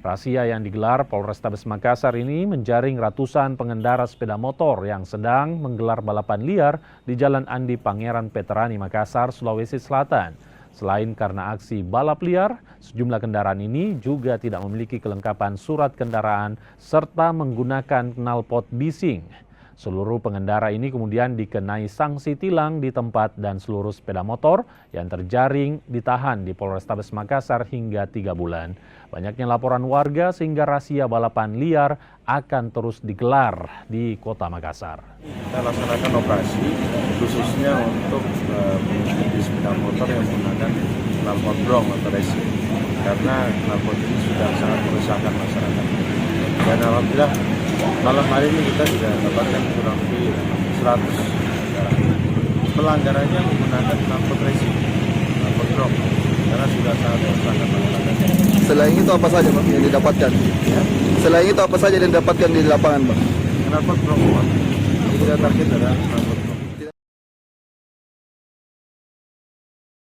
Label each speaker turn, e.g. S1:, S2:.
S1: Razia yang digelar Polrestabes Makassar ini menjaring ratusan pengendara sepeda motor yang sedang menggelar balapan liar di Jalan Andi Pangeran Veterani Makassar, Sulawesi Selatan. Selain karena aksi balap liar, sejumlah kendaraan ini juga tidak memiliki kelengkapan surat kendaraan serta menggunakan knalpot bising. Seluruh pengendara ini kemudian dikenai sanksi tilang di tempat dan seluruh sepeda motor yang terjaring ditahan di Polrestabes Makassar hingga 3 bulan. Banyaknya laporan warga sehingga razia balapan liar akan terus digelar di Kota Makassar.
S2: Kita laksanakan operasi khususnya untuk pengemudi sepeda motor yang menggunakan knalpot brong atau racing, karena knalpot ini sudah sangat meresahkan masyarakat. Dan alhamdulillah malam hari ini kita sudah dapatkan kurang lebih 100 pelanggarannya menggunakan knalpot racing, knalpot brong, karena sudah sangat meresahkan masyarakat.
S3: Selain itu apa saja Bang yang didapatkan? Ya? Selain itu apa saja yang didapatkan di lapangan Bang?
S2: Knalpot brong, jadi kita target adalah knalpot